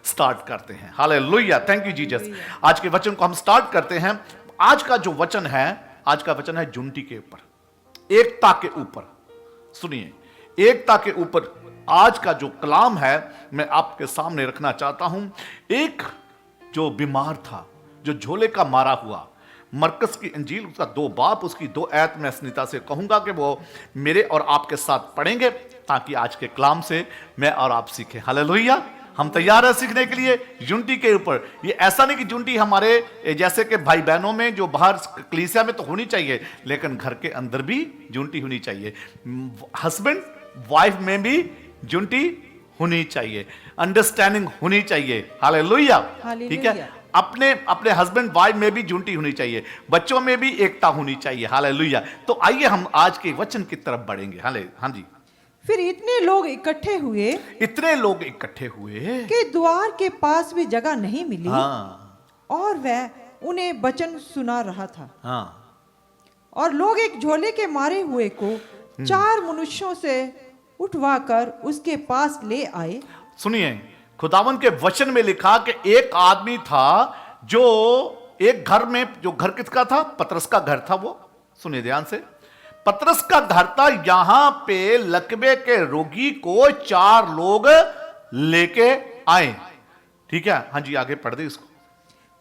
Start करते हैं। Hallelujah, thank you Jesus. आज के वचन को हम स्टार्ट करते हैं। आज का जो वचन है, आज का वचन है यूनिटी के ऊपर, एकता के ऊपर। सुनिए, एकता के ऊपर आज का जो कलाम है मैं आपके सामने रखना चाहता हूं। एक जो बीमार था, जो झोले का मारा हुआ, मरकस की इंजील उसका 2 बाब उसकी 2 आयत में स्निता से कहूंगा कि वो मेरे और आपके साथ पढ़ेंगे, ताकि आज के कलाम से मैं और आप सीखें। हालेलुया, हम तैयार हैं सीखने के लिए यूनिटी के ऊपर। ये ऐसा नहीं कि यूनिटी हमारे जैसे कि भाई बहनों में जो बाहर कलीसिया में तो होनी चाहिए, लेकिन घर के अंदर भी यूनिटी होनी चाहिए। हस्बैंड वाइफ में भी यूनिटी होनी चाहिए, अंडरस्टैंडिंग होनी चाहिए। हालेलुया, ठीक है। अपने अपने हस्बैंड वाइफ में भी यूनिटी होनी चाहिए, बच्चों में भी एकता होनी चाहिए। हालेलुया। तो आइए हम आज के वचन की तरफ बढ़ेंगे। हाँ जी। फिर इतने लोग इकट्ठे हुए कि द्वार के पास भी जगह नहीं मिली। हाँ। और वह उन्हें वचन सुना रहा था। हाँ। और लोग एक झोले के मारे हुए को 4 मनुष्यों से उठवाकर उसके पास ले आए। सुनिए, खुदावन के वचन में लिखा कि एक आदमी था जो एक घर में, जो घर किसका था? पतरस का घर था। वो सुनिए ध्यान से, पतरस का घर था। यहां पे लकवे के रोगी को 4 लोग लेके आए। ठीक है, हाँ जी, आगे पढ़ दे इसको।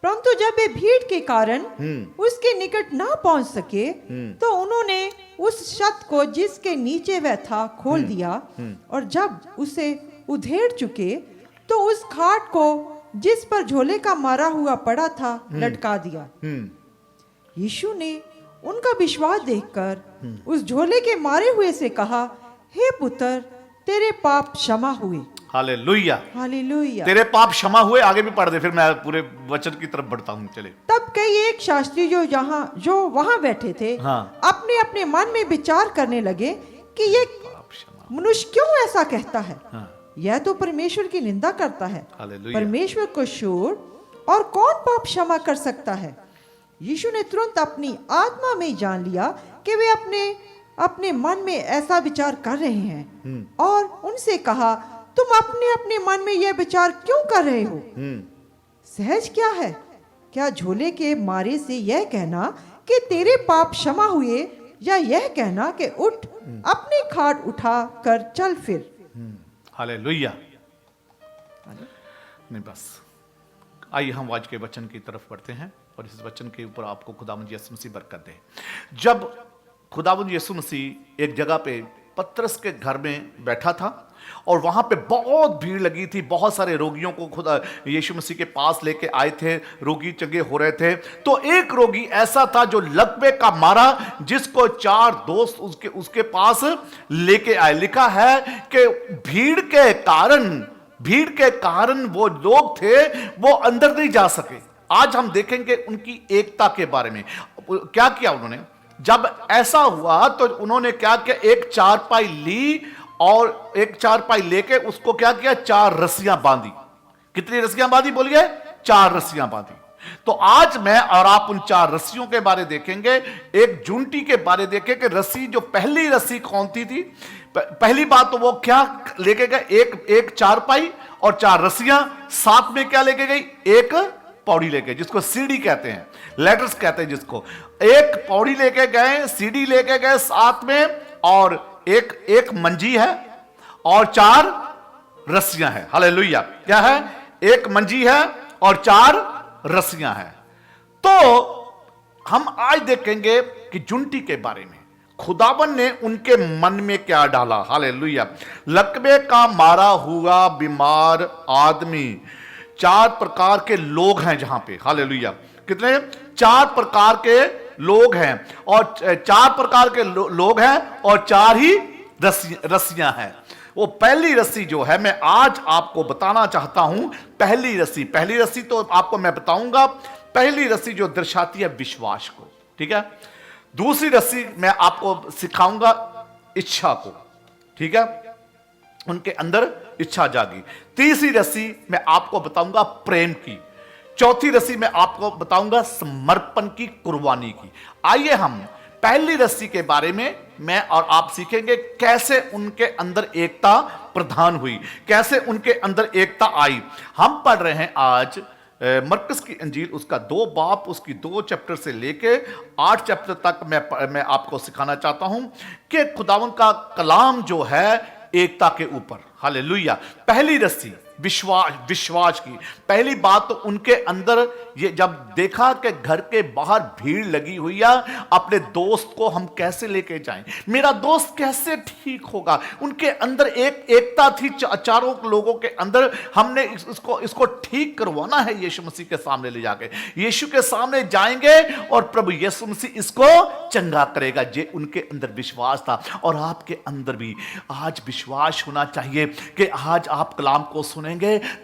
परंतु जब वे भीड़ के कारण उसके निकट ना पहुंच सके, तो उन्होंने उस छत को जिसके नीचे वह था खोल दिया, और जब उसे उधेड़ चुके तो उस खाट को जिस पर झोले का मारा हुआ पड़ा था लटका दिया। यीशु ने उनका विश्वास देखकर उस झोले के मारे हुए से कहा, हे पुत्र, तेरे पाप क्षमा हुए। Hallelujah, hallelujah. तेरे पाप क्षमा हुए। आगे भी पढ़ दे, फिर मैं पूरे वचन की तरफ बढ़ता हूं। चले। तब कई एक शास्त्री जो वहां बैठे थे, हाँ। अपने अपने मन में विचार करने लगे कि ये मनुष्य क्यों ऐसा कहता है। हाँ। यह तो परमेश्वर की निंदा करता है। हालेलुया। परमेश्वर को छोड़ और कौन पाप क्षमा कर सकता है। यीशु ने तुरंत अपनी आत्मा में जान लिया कि वे अपने मन में ऐसा विचार कर रहे हैं, और उनसे कहा, तुम अपने अपने मन में यह विचार क्यों कर रहे हो? सहज क्या है? क्या झोले के मारे से यह कहना कि तेरे पाप क्षमा हुए, या यह कहना कि उठ, अपनी खाट उठा कर चल फिर? हालेलुया। नहीं, बस आइए हम आज के वचन की तरफ बढ़ते हैं, और इस वचन के ऊपर आपको खुदावंद यीशु मसीह बरकत दे। जब खुदावंद यीशु मसीह एक जगह पे पतरस के घर में बैठा था, और वहां पे बहुत भीड़ लगी थी, बहुत सारे रोगियों को खुदा यीशु मसीह के पास लेके आए थे, रोगी चंगे हो रहे थे। तो एक रोगी ऐसा था जो लकवे का मारा, जिसको 4 दोस्त उसके पास लेके आए। लिखा है कि भीड़ के कारण वो लोग थे, वो अंदर नहीं जा सके। आज हम देखेंगे उनकी एकता के बारे में। क्या किया उन्होंने? जब ऐसा हुआ तो उन्होंने क्या किया, एक चारपाई ली, और एक चारपाई लेके उसको क्या किया, 4 रस्सियां बांधी। कितनी रस्सियां बांधी बोलिए? 4 रस्सियां बांधी। तो आज मैं और आप उन 4 रस्सियों के बारे देखेंगे, एक यूनिटी के बारे देखेंगे। रस्सी, जो पहली रस्सी कौन थी? पहली बात तो वो क्या लेके गए, एक चारपाई और 4 रस्सियां। साथ में क्या लेके गई? एक पौड़ी लेके, जिसको सीढ़ी कहते हैं, लेटर्स कहते हैं जिसको। एक पौड़ी लेके गए, सीढ़ी लेके गए साथ में, और एक मंजी है और 4 रस्सियां हैं। हालेलुया। क्या है? एक मंजी है और 4 रस्सियां हैं। तो हम आज देखेंगे कि यूनिटी के बारे में खुदावन ने उनके मन में क्या डाला। हालेलुया। लकवे का मारा हुआ बीमार आदमी, 4 प्रकार के लोग हैं जहां पे। हालेलुया। कितने? 4 प्रकार के लोग हैं, और 4 प्रकार के लोग हैं, और 4 ही रस्सियां हैं। वो पहली रस्सी जो है, मैं आज आपको बताना चाहता हूं। पहली रस्सी तो आपको मैं बताऊंगा। पहली रस्सी जो दर्शाती है विश्वास को, ठीक है। दूसरी रस्सी मैं आपको सिखाऊंगा इच्छा को, ठीक है, उनके अंदर इच्छा जागी। तीसरी रस्सी मैं आपको बताऊंगा प्रेम की। चौथी रस्सी मैं आपको बताऊंगा समर्पण की, कुर्बानी की। आइए हम पहली रस्सी के बारे में मैं और आप सीखेंगे कैसे उनके अंदर एकता प्रधान हुई, कैसे उनके अंदर एकता आई। हम पढ़ रहे हैं आज मरकस की अंजील उसका 2 बाब उसकी 2 चैप्टर से लेके 8 चैप्टर तक मैं आपको सिखाना चाहता हूं कि खुदावन का कलाम जो है एकता के ऊपर। हालेलुया। पहली रस्सी विश्वास की पहली बात तो उनके अंदर ये जब देखा कि घर के बाहर भीड़ लगी हुई है, अपने दोस्त को हम कैसे लेके जाएं, मेरा दोस्त कैसे ठीक होगा। उनके अंदर एक एकता थी चारों लोगों के अंदर। हमने इसको ठीक करवाना है यीशु मसीह के सामने ले जाके, यीशु के सामने जाएंगे और प्रभु यीशु मसीह इसको चंगा करेगा। ये उनके अंदर विश्वास था और आपके अंदर भी आज विश्वास होना चाहिए कि आज आप कलाम को सुनेंगे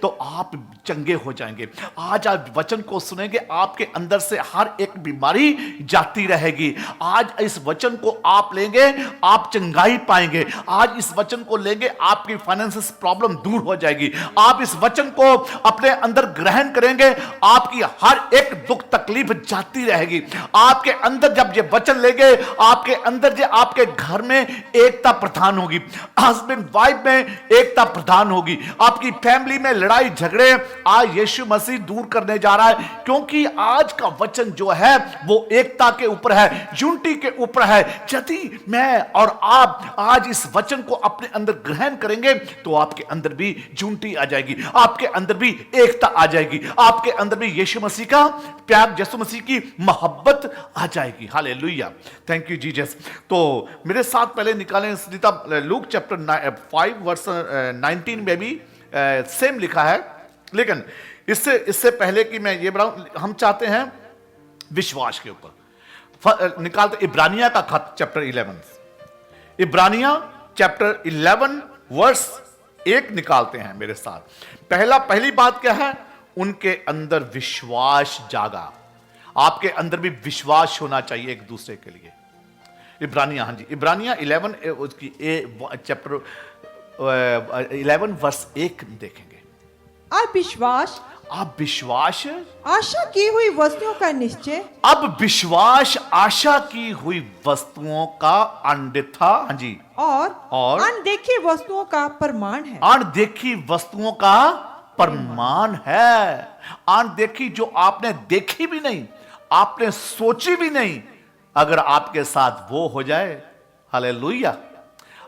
तो आप चंगे हो जाएंगे। आज आप वचन को सुनेंगे, आपके अंदर से हर एक बीमारी जाती रहेगी। आज इस वचन को आप लेंगे, आप चंगाई पाएंगे। आज इस वचन को लेंगे, आपकी फाइनेंशियल प्रॉब्लम दूर हो जाएगी। आप इस वचन को अपने अंदर ग्रहण करेंगे, आपकी हर एक दुख तकलीफ जाती रहेगी। आपके अंदर जब ये वचन लेंगे, आपके अंदर जो आपके घर में एकता प्रधान होगी, हस्बैंड वाइफ में एकता प्रधान होगी, आपकी फैमिली में लड़ाई झगड़े आज यीशु मसीह दूर करने जा रहा है। क्योंकि आज का वचन जो है वो एकता के ऊपर है, यूनिटी के ऊपर है। यदि मैं और आप आज इस वचन को अपने अंदर ग्रहण करेंगे तो आपके अंदर भी यूनिटी आ जाएगी, आपके अंदर भी एकता आ जाएगी, आपके अंदर भी यीशु मसीह का प्यार, यीशु मसीह की मोहब्बत आ जाएगी। Hallelujah, thank you Jesus. तो मेरे साथ पहले निकालें लूक चैप्टर 5 वर्स 19 में भी सेम लिखा है, लेकिन इससे पहले कि मैं ये बढ़ाऊं, हम चाहते हैं विश्वास के ऊपर निकालते इब्रानिया का खत चैप्टर 11, इब्रानिया चैप्टर 11 वर्स 1 निकालते हैं मेरे साथ। पहली बात क्या है, उनके अंदर विश्वास जागा। आपके अंदर भी विश्वास होना चाहिए एक दूसरे के लिए। इब्रानिया, हाँ जी, इब्रानिया 11 उसकी चैप्टर 11 वर्स 1 देखेंगे। अब विश्वास आशा की हुई वस्तुओं का निश्चय, अब विश्वास आशा की हुई वस्तुओं का अन्यथा, हाँ जी, और अनदेखी वस्तुओं का प्रमाण है। अनदेखी वस्तुओं का प्रमाण है। अनदेखी जो आपने देखी भी नहीं, आपने सोची भी नहीं, अगर आपके साथ वो हो जाए, हालेलुया,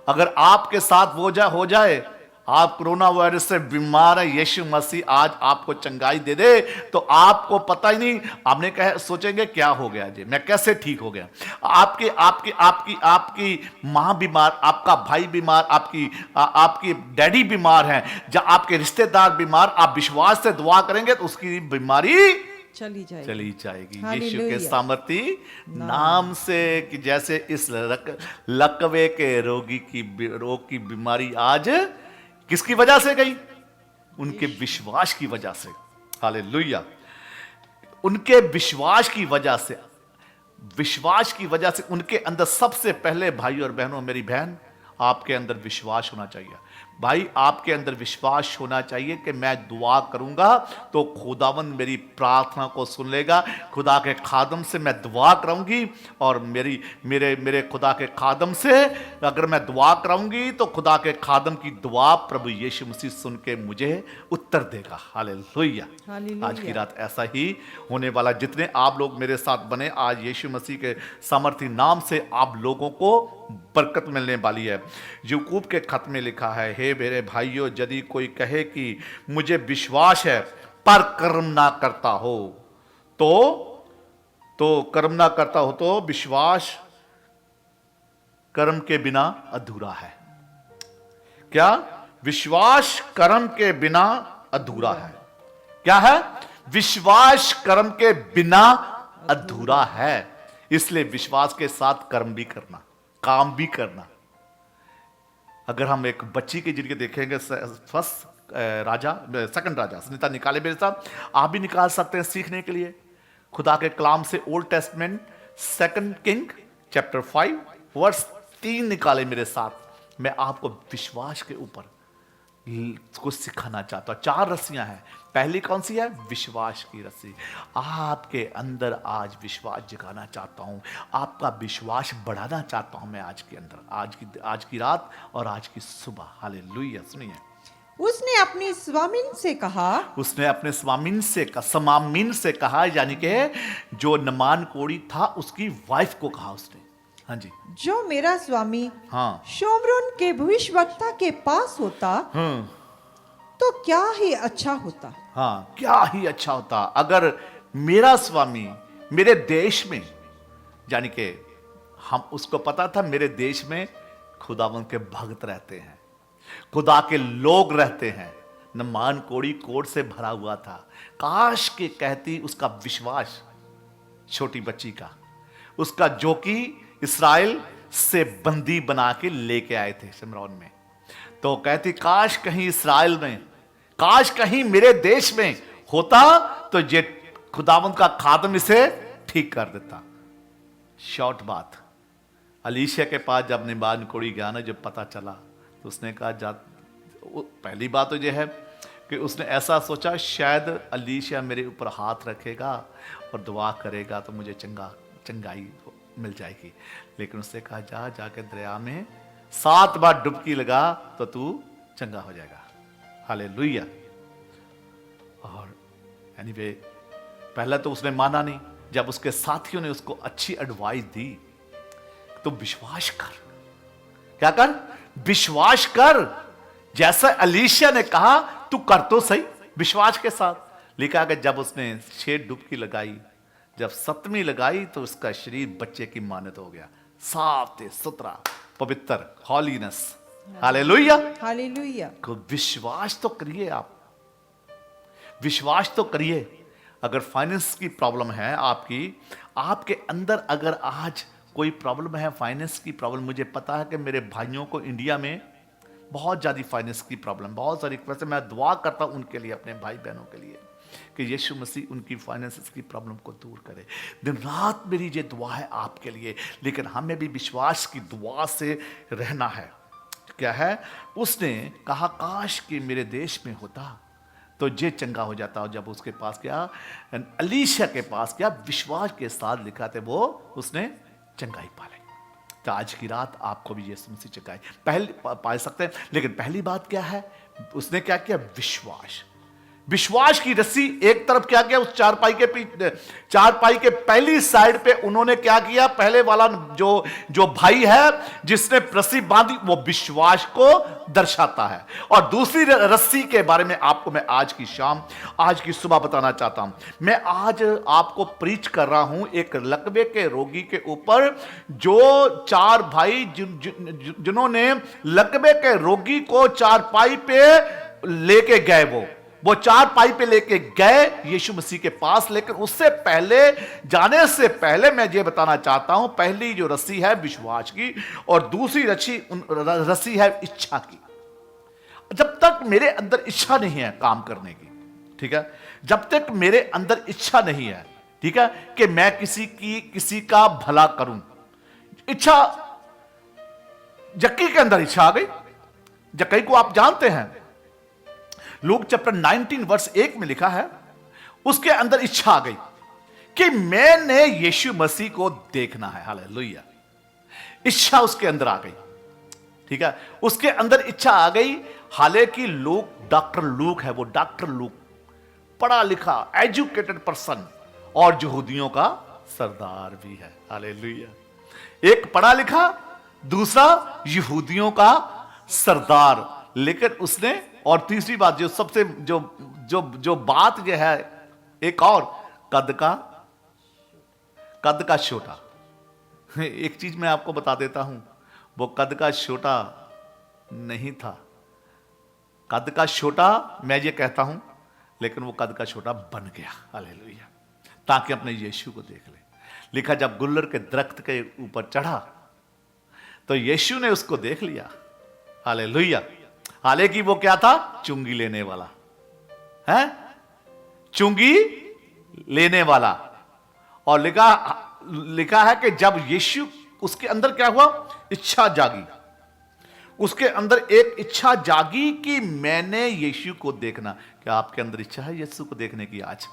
अगर आपके साथ वो हो जाए, आप कोरोना वायरस से बीमार है, यीशु मसीह आज आपको चंगाई दे दे, तो आपको पता ही नहीं, आपने कहे सोचेंगे क्या हो गया जी, मैं कैसे ठीक हो गया। आपकी आपकी आपकी आपकी माँ बीमार, आपका भाई बीमार, आपकी डैडी बीमार हैं, जब आपके रिश्तेदार बीमार, आप विश्वास से दुआ करेंगे तो उसकी बीमारी चली जाएगी यीशु के सामर्थी नाम से। कि जैसे इस लकवे के रोग की बीमारी आज किसकी वजह से गई? उनके विश्वास की वजह से। हालेलुया, उनके विश्वास की वजह से उनके अंदर सबसे पहले, भाई और बहनों, मेरी बहन, आपके अंदर विश्वास होना चाहिए। भाई, आपके अंदर विश्वास होना चाहिए कि मैं दुआ करूंगा तो खुदावंद मेरी प्रार्थना को सुन लेगा। खुदा के खादम से मैं दुआ कराऊंगी और मेरे खुदा के खादम से अगर मैं दुआ कराऊंगी तो खुदा के खादम की दुआ प्रभु यीशु मसीह सुन के मुझे उत्तर देगा। हालेलुया। आज की रात ऐसा ही होने वाला। जितने आप लोग मेरे साथ बने आज यीशु मसीह के सामर्थी नाम से, आप लोगों को बरकत मिलने वाली है। याकूब के खत में लिखा है, हे मेरे भाइयों, यदि कोई कहे कि मुझे विश्वास है पर कर्म ना करता हो तो विश्वास कर्म के बिना अधूरा है। क्या? विश्वास कर्म के बिना अधूरा है। क्या है? विश्वास कर्म के बिना अधूरा है। इसलिए विश्वास के साथ कर्म भी करना, काम भी करना। अगर हम एक बच्ची के जरिए देखेंगे, सेकंड राजा, सुनीता निकाले मेरे साथ, आप भी निकाल सकते हैं सीखने के लिए खुदा के कलाम से। Old Testament 2 King chapter 5 verse 3 निकाले मेरे साथ। मैं आपको विश्वास के ऊपर को सिखाना चाहता हूं। 4 रस्सियां हैं। पहली कौन सी है? विश्वास की रस्सी। आपके अंदर आज विश्वास जगाना चाहता हूं, आपका विश्वास बढ़ाना चाहता हूं मैं आज के अंदर, आज की रात और आज की सुबह। हालेलुया। सुनिए, उसने अपनी स्वामिन से कहा, उसने अपने समामीन से कहा, यानी कि जो नमान कोड़ी था उसकी वाइफ को कहा उसने। हाँ जी, जो मेरा स्वामी हाँ, शोमरोन के भविष्यवक्ता के पास होता तो क्या ही अच्छा होता। हाँ, क्या ही अच्छा होता अगर मेरा स्वामी मेरे देश में, यानी कि हम उसको पता था मेरे देश में खुदावंद के भक्त रहते हैं, खुदा के लोग रहते हैं। नमान कोड़ी कोड़ से भरा हुआ था। काश के कहती उसका विश्वास, छोटी बच्ची का, उसका जो कि इस्राएल से बंदी बना के लेके आए थे शिमरोन में, तो कहती काश कहीं इस्राएल में, काश कहीं मेरे देश में होता तो ये खुदावंद का खादम इसे ठीक कर देता। शॉर्ट बात, अलीशिया के पास जब नमान कोड़ी गया ना, जब पता चला तो उसने कहा पहली बात तो यह है कि उसने ऐसा सोचा शायद अलीशिया मेरे ऊपर हाथ रखेगा और दुआ करेगा तो मुझे चंगाई मिल जाएगी। लेकिन उसने कहा जाके दरिया में 7 बार डुबकी लगा तो तू चंगा हो जाएगा। हालेलुया। और एनीवे, पहले तो उसने माना नहीं। जब उसके साथियों ने उसको अच्छी एडवाइस दी तो विश्वास कर, क्या कर? विश्वास कर, जैसा अलीशिया ने कहा तू कर तो सही विश्वास के साथ। लिखा कि जब उसने 6 डुबकी लगाई, जब 7वीं लगाई तो उसका शरीर बच्चे की मानत हो गया, साफ थे, सुथरा, पवित्र, हॉलीनेस। Hallelujah, hallelujah. को विश्वास तो करिए, आप विश्वास तो करिए। अगर फाइनेंस की प्रॉब्लम है आपके अंदर, अगर आज कोई प्रॉब्लम है, फाइनेंस की प्रॉब्लम, मुझे पता है कि मेरे भाइयों को इंडिया में बहुत ज़्यादा फाइनेंस की प्रॉब्लम, बहुत सारी, वैसे मैं दुआ करता हूं उनके लिए, अपने भाई बहनों के लिए, कि यीशु मसीह उनकी फाइनेंस की प्रॉब्लम को दूर करे। दिन रात मेरी ये दुआ है आपके लिए। लेकिन हमें भी विश्वास की दुआ से रहना है। क्या है? उसने कहा काश कि मेरे देश में होता तो ये चंगा हो जाता। और जब उसके पास गया, अलीशिया के पास गया, विश्वास के साथ लिखा थे वो, उसने चंगाई पा ली। तो आज की रात आपको भी यीशु मसीह चंगाई पहले पा सकते हैं। लेकिन पहली बात क्या है? उसने क्या किया? विश्वास की रस्सी एक तरफ क्या किया? उस चारपाई के पहली साइड पे उन्होंने क्या किया? पहले वाला जो भाई है जिसने रस्सी बांधी, वो विश्वास को दर्शाता है। और दूसरी रस्सी के बारे में आपको मैं आज की शाम, आज की सुबह बताना चाहता हूं। मैं आज आपको प्रीच कर रहा हूं एक लकवे के रोगी के ऊपर, जो 4 भाई जिन्होंने लकवे के रोगी को चारपाई पे लेके गए, वो 4 पाई पे लेके गए यीशु मसीह के पास। लेकिन उससे पहले, जाने से पहले मैं ये बताना चाहता हूं, पहली जो रस्सी है विश्वास की, और दूसरी रस्सी है इच्छा की। जब तक मेरे अंदर इच्छा नहीं है काम करने की, ठीक है, जब तक मेरे अंदर इच्छा नहीं है, ठीक है, कि मैं किसी का भला करूं, इच्छा, जक्की के अंदर इच्छा आ गई। जक्की को आप जानते हैं, लूक चैप्टर 19 वर्स 1 में लिखा है, उसके अंदर इच्छा आ गई कि मैंने यीशु मसीह को देखना है। हालेलुया। इच्छा उसके अंदर आ गई, ठीक है, उसके अंदर इच्छा आ गई। हालांकि डॉक्टर लूक है, वो डॉक्टर लूक पढ़ा लिखा, एजुकेटेड पर्सन, और यहूदियों का सरदार भी है। हालेलुया। एक पढ़ा लिखा, दूसरा यहूदियों का सरदार। लेकिन उसने, और तीसरी बात जो सबसे जो बात यह है, एक और, कद का छोटा। एक चीज मैं आपको बता देता हूं, वो कद का छोटा नहीं था। कद का छोटा मैं ये कहता हूं, लेकिन वो कद का छोटा बन गया। हालेलुया। ताकि अपने यीशु को देख ले। लिखा जब गुल्लर के दरख्त के ऊपर चढ़ा तो यीशु ने उसको देख लिया। हालेलुया। हालांकि वो क्या था? चुंगी लेने वाला है, चुंगी लेने वाला। और लिखा है कि जब यीशु, उसके अंदर क्या हुआ? इच्छा जागी। उसके अंदर एक इच्छा जागी कि मैंने यीशु को देखना। क्या आपके अंदर इच्छा है यीशु को देखने की? आज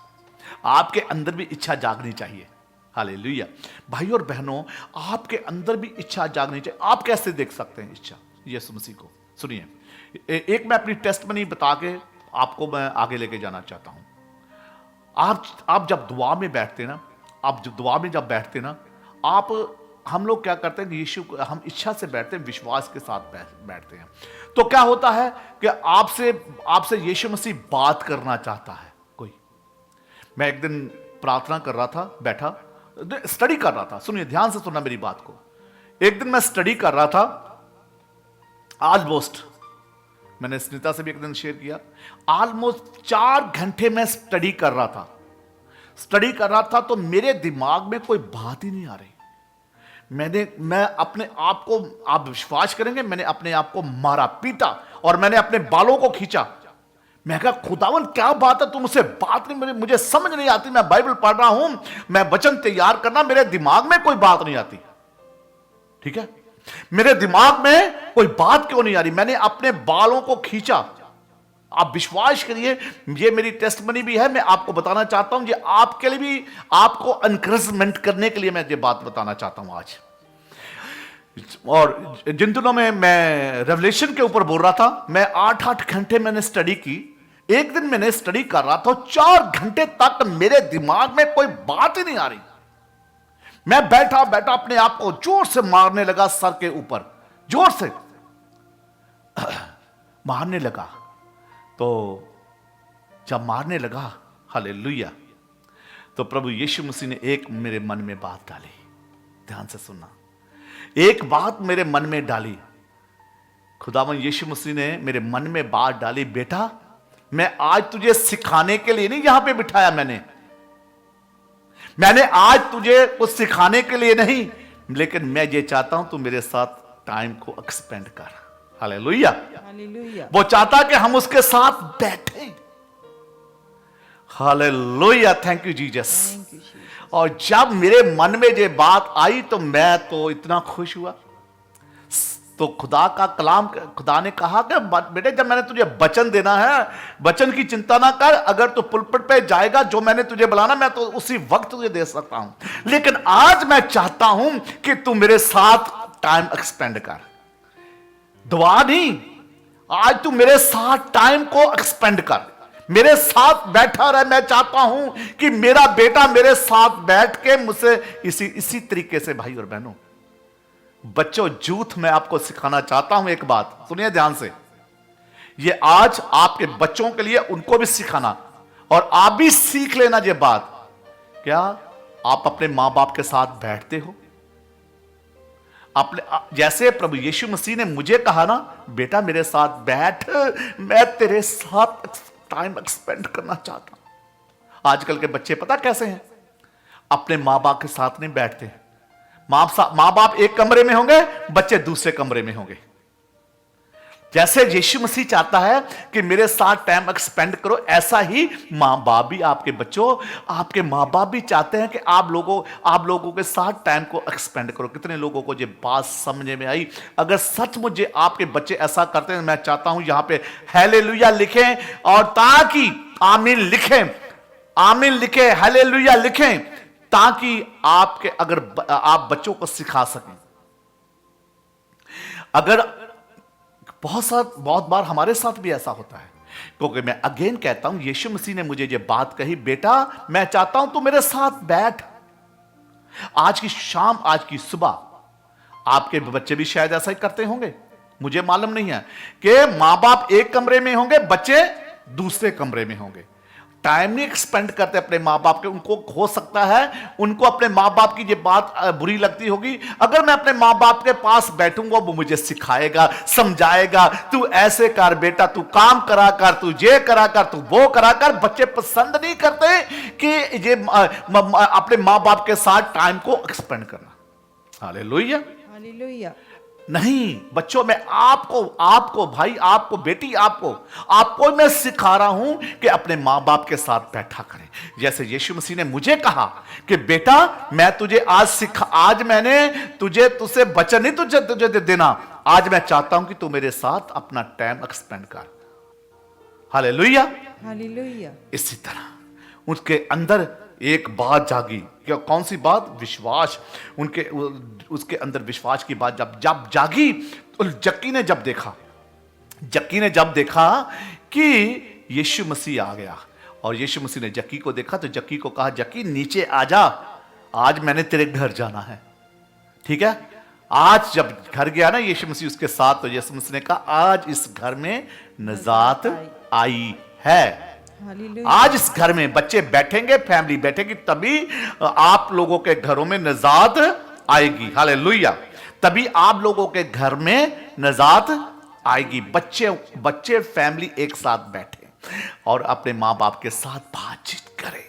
आपके अंदर भी इच्छा जागनी चाहिए। हालेलुया। भाई और बहनों, आपके अंदर भी इच्छा जागनी चाहिए। आप कैसे देख सकते हैं इच्छा यीशु मसीह को? सुनिए, एक मैं अपनी टेस्टमनी बता के आपको मैं आगे लेके जाना चाहता हूं। आप जब दुआ में बैठते ना, आप जब दुआ में जब बैठते ना, हम लोग क्या करते हैं, यीशु को हम इच्छा से बैठते हैं, विश्वास के साथ बैठते हैं। तो क्या होता है कि आपसे यीशु मसीह बात करना चाहता है कोई। मैं एक दिन प्रार्थना कर रहा था, बैठा स्टडी कर रहा था। सुनिए, ध्यान से सुनना मेरी बात को। एक दिन मैं स्टडी कर रहा था, ऑलमोस्ट, मैंने स्मिता से भी एक दिन शेयर किया, ऑलमोस्ट 4 घंटे मैं स्टडी कर रहा था तो मेरे दिमाग में कोई बात ही नहीं आ रही। मैं अपने आप को, आप विश्वास करेंगे, मैंने अपने आप को मारा, पीटा और मैंने अपने बालों को खींचा। मैं कहा, खुदावन क्या बात है, तुम मुझसे बात नहीं, मुझे समझ नहीं आती। मैं बाइबल पढ़ रहा हूं, मैं वचन तैयार करना, मेरे दिमाग में कोई बात नहीं आती। ठीक है, मेरे दिमाग में कोई बात क्यों नहीं आ रही? मैंने अपने बालों को खींचा। आप विश्वास करिए, ये मेरी टेस्टमनी भी है, मैं आपको बताना चाहता हूं, ये आपके लिए भी, आपको एनकरेजमेंट करने के लिए मैं ये बात बताना चाहता हूं आज। और जिन दिनों में मैं रेवलेशन के ऊपर बोल रहा था, मैं 8-8 घंटे मैंने स्टडी की। एक दिन मैंने स्टडी कर रहा था, 4 घंटे तक मेरे दिमाग में कोई बात ही नहीं आ रही। मैं बैठा अपने आप को जोर से मारने लगा, सर के ऊपर जोर से मारने लगा। तो जब मारने लगा, हालेलुया, तो प्रभु यीशु मसीह ने एक मेरे मन में बात डाली। ध्यान से सुनना, एक बात मेरे मन में डाली। खुदावन यीशु मसीह ने मेरे मन में बात डाली, बेटा मैं आज तुझे सिखाने के लिए नहीं यहां पे बिठाया, मैंने आज तुझे कुछ सिखाने के लिए नहीं, लेकिन मैं ये चाहता हूं तू मेरे साथ टाइम को एक्सपेंड कर। Hallelujah, hallelujah. वो चाहता कि हम उसके साथ बैठें। Hallelujah, thank you Jesus. और जब मेरे मन में ये बात आई तो मैं तो इतना खुश हुआ। तो खुदा का कलाम, खुदा ने कहा कि बेटे जब मैंने तुझे वचन देना है, वचन की चिंता ना कर, अगर तू पुलपिट पे जाएगा, जो मैंने तुझे बुलाना मैं तो उसी वक्त तुझे दे सकता हूं, लेकिन आज मैं चाहता हूं कि तू मेरे साथ टाइम एक्सपेंड कर। दुआ नहीं, आज तू मेरे साथ टाइम को एक्सपेंड कर, मेरे साथ बैठा रहे। मैं चाहता हूं कि मेरा बेटा मेरे साथ बैठ के मुझसे इसी तरीके से, भाई और बहनों, बच्चों, जूथ में आपको सिखाना चाहता हूं एक बात, सुनिए ध्यान से। ये आज आपके बच्चों के लिए, उनको भी सिखाना और आप भी सीख लेना ये बात। क्या आप अपने मां बाप के साथ बैठते हो? अपने, जैसे प्रभु यीशु मसीह ने मुझे कहा ना, बेटा मेरे साथ बैठ, मैं तेरे साथ टाइम एक्सपेंड करना चाहता हूं। आजकल के बच्चे पता कैसे हैं? अपने मां बाप के साथ नहीं बैठते। मां बाप एक कमरे में होंगे, बच्चे दूसरे कमरे में होंगे। जैसे यीशु मसीह चाहता है कि मेरे साथ टाइम एक्सपेंड करो, ऐसा ही मां बाप भी, आपके बच्चों, आपके मां बाप भी चाहते हैं कि आप लोगों के साथ टाइम को एक्सपेंड करो। कितने लोगों को ये बात समझ में आई? अगर सच मुझे आपके बच्चे ऐसा करते हैं, मैं चाहता हूं यहां पे हालेलुया लिखें, और ताकि आमीन लिखें, हालेलुया लिखें, ताकि अगर आप बच्चों को सिखा सकें। अगर बहुत बार हमारे साथ भी ऐसा होता है, क्योंकि मैं अगेन कहता हूं, यीशु मसीह ने मुझे ये बात कही, बेटा मैं चाहता हूं तू मेरे साथ बैठ। आज की शाम, आज की सुबह आपके बच्चे भी शायद ऐसा ही करते होंगे, मुझे मालूम नहीं है, कि मां बाप एक कमरे में होंगे, बच्चे दूसरे कमरे में होंगे, टाइम नहीं एक्सपेंड करते अपने माँ बाप के। उनको हो सकता है उनको अपने माँ बाप की ये बात बुरी लगती होगी। अगर मैं अपने माँ बाप के पास बैठूंगा, वो मुझे सिखाएगा, समझाएगा, तू ऐसे कर बेटा, तू काम करा कर, तू ये करा कर, तू वो करा कर। बच्चे पसंद नहीं करते कि ये अपने माँ बाप के साथ टाइम को एक्सपेंड करना। Hallelujah, hallelujah. नहीं बच्चों, मैं आपको आपको भाई, आपको बेटी, आपको मैं सिखा रहा हूं कि अपने मां बाप के साथ बैठा करें। जैसे यीशु मसीह ने मुझे कहा कि बेटा मैं तुझे आज मैंने तुझसे वचन नहीं तुझे देना, आज मैं चाहता हूं कि तू मेरे साथ अपना टाइम एक्सपेंड कर। Hallelujah, hallelujah. इसी तरह उसके अंदर एक बात जागी। क्या, कौन सी बात? विश्वास। उसके अंदर विश्वास की बात जब जागी तो जक्की ने जब देखा कि यीशु मसीह आ गया और यीशु मसीह ने जक्की को देखा तो जक्की को कहा, जक्की नीचे आ जा, आज मैंने तेरे घर जाना है। ठीक है, आज जब घर गया ना यीशु मसीह उसके साथ, तो यीशु मसीह ने कहा आज इस घर में निजात आई है। आज इस घर में बच्चे बैठेंगे, फैमिली बैठेगी, तभी आप लोगों के घरों में निजात आएगी। हालेलुया, तभी आप लोगों के घर में निजात आएगी। बच्चे फैमिली एक साथ बैठे और अपने मां बाप के साथ बातचीत करें।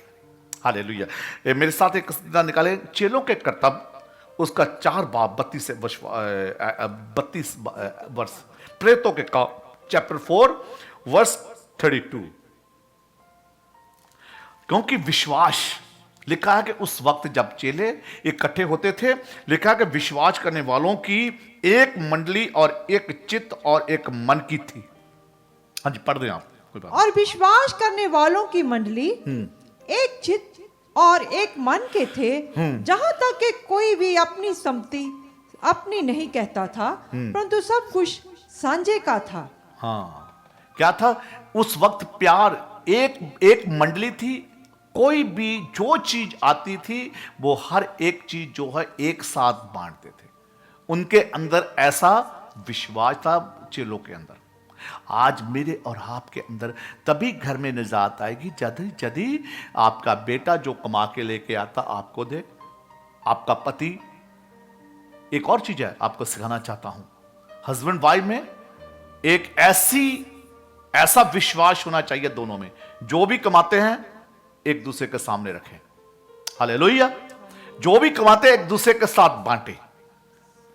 हालेलुया। मेरे साथ एक कसीदा निकाले, चेलों के कर्तव्य, उसका 4 बाब 32 वर्ष, प्रेतों के काम चैप्टर 4 वर्ष 32। क्योंकि विश्वास लिखा है कि उस वक्त जब चेले इकट्ठे होते थे, लिखा है कि विश्वास करने वालों की एक मंडली और एक चित्त और एक मन की थी। हाँ जी, पढ़ दें आप, कोई बात। और विश्वास करने वालों की मंडली एक चित्त और एक मन के थे, जहां तक कि कोई भी अपनी सम्मति अपनी नहीं कहता था, परंतु सब कुछ सांझे का था। हाँ, क्या था उस वक्त? प्यार, एक मंडली थी। कोई भी जो चीज आती थी वो हर एक चीज जो है एक साथ बांटते थे। उनके अंदर ऐसा विश्वास था, चेलों के अंदर। आज मेरे और आपके अंदर तभी घर में निजात आएगी यदि आपका बेटा जो कमा के लेके आता आपको दे, आपका पति। एक और चीज है आपको सिखाना चाहता हूं, हस्बैंड वाइफ में एक ऐसा विश्वास होना चाहिए दोनों में, जो भी कमाते हैं एक दूसरे के सामने रखें। हालेलुया। जो भी कमाते हैं एक दूसरे के साथ बांटे,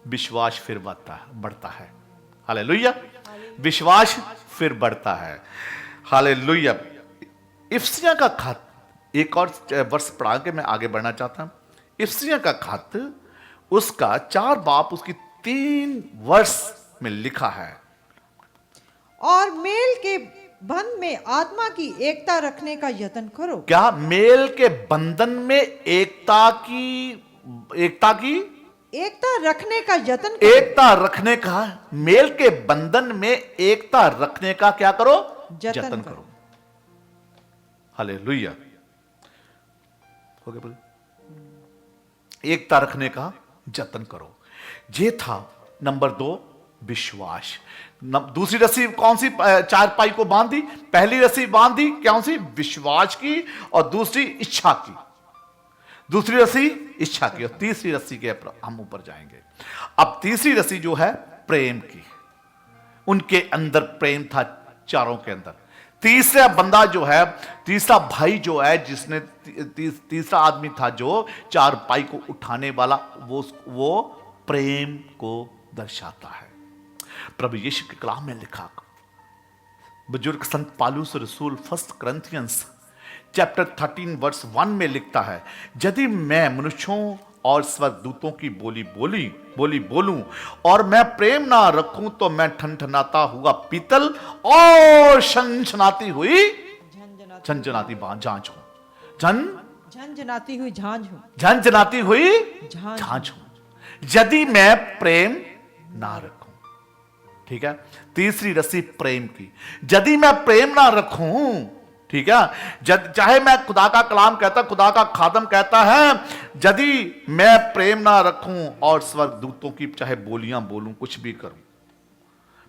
विश्वास फिर बढ़ता है। हालेलुया, विश्वास फिर बढ़ता है। हालेलुया। इफ्सियां का खत, एक और वर्ष पढ़ा के मैं आगे बढ़ना चाहता हूं। इफ्सियां का खत, उसका 4 बाब उसकी 3 वर्ष में लिखा है, और मेल के बंधन में आत्मा की एकता रखने का यत्न करो। क्या? मेल के बंधन में एकता रखने का यत्न करो। एकता रखने का, मेल के बंधन में एकता रखने का क्या करो? यत्न करो। हालेलुया। हो गया, बोले एकता रखने का यत्न करो। ये था नंबर 2, विश्वास। दूसरी रस्सी कौन सी 4 पाई को बांधी? पहली रस्सी बांधी कौन सी? विश्वास की, और दूसरी इच्छा की। दूसरी रस्सी इच्छा की, और तीसरी रस्सी के हम ऊपर जाएंगे। अब तीसरी रस्सी जो है प्रेम की। उनके अंदर प्रेम था, चारों के अंदर। तीसरा बंदा जो है, तीसरा भाई जो है, जिसने तीसरा आदमी था जो 4 पाई को उठाने वाला, वो प्रेम को दर्शाता है। प्रभु यीशु के कलाम में लिखा, बुजुर्ग संत पालूस रसूल 1 Corinthians चैप्टर 13 वर्ष 1 में लिखता है, यदि मैं मनुष्यों और स्वर्गदूतों की बोली बोलूं और मैं प्रेम ना रखूं तो मैं ठनठनाता हुआ पीतल और झंझनाती हुई झांझ हूं यदि मैं प्रेम ना रखूं। ठीक है, तीसरी रस्सी प्रेम की। यदि मैं प्रेम ना रखूं, ठीक है, चाहे मैं खुदा का कलाम कहता, खुदा का खादम कहता है, यदि मैं प्रेम ना रखूं और स्वर्गदूतों की चाहे बोलियां बोलूं, कुछ भी करूं,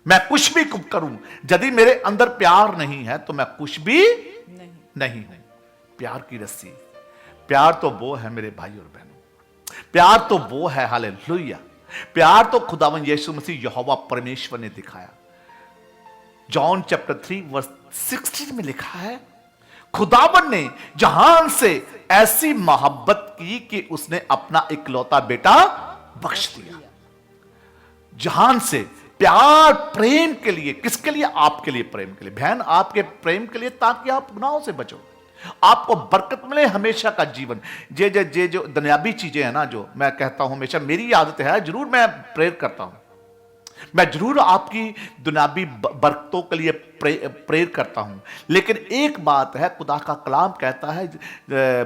मैं कुछ भी करूं, यदि मेरे अंदर प्यार नहीं है तो मैं कुछ भी नहीं। प्यार की रस्सी, प्यार तो वो है मेरे भाई और बहनों, प्यार तो वो है। हालेलुया। प्यार तो खुदावन यीशु मसीह यहोवा परमेश्वर ने दिखाया। जॉन चैप्टर 3 वर्स 16 में लिखा है, खुदावन ने जहान से ऐसी मोहब्बत की कि उसने अपना इकलौता बेटा बख्श दिया। जहान से, प्यार प्रेम के लिए। किसके लिए? आपके लिए, प्रेम के लिए, बहन आपके प्रेम के लिए, ताकि आप गुनाहों से बचो, आपको बरकत मिले हमेशा का जीवन। जे जो दुनियावी चीजें हैं ना, जो मैं कहता हूं हमेशा, मेरी आदत है, जरूर मैं प्रेयर करता हूं, मैं जरूर आपकी दुनियावी बरकतों के लिए प्रेयर करता हूं। लेकिन एक बात है, खुदा का कलाम कहता है,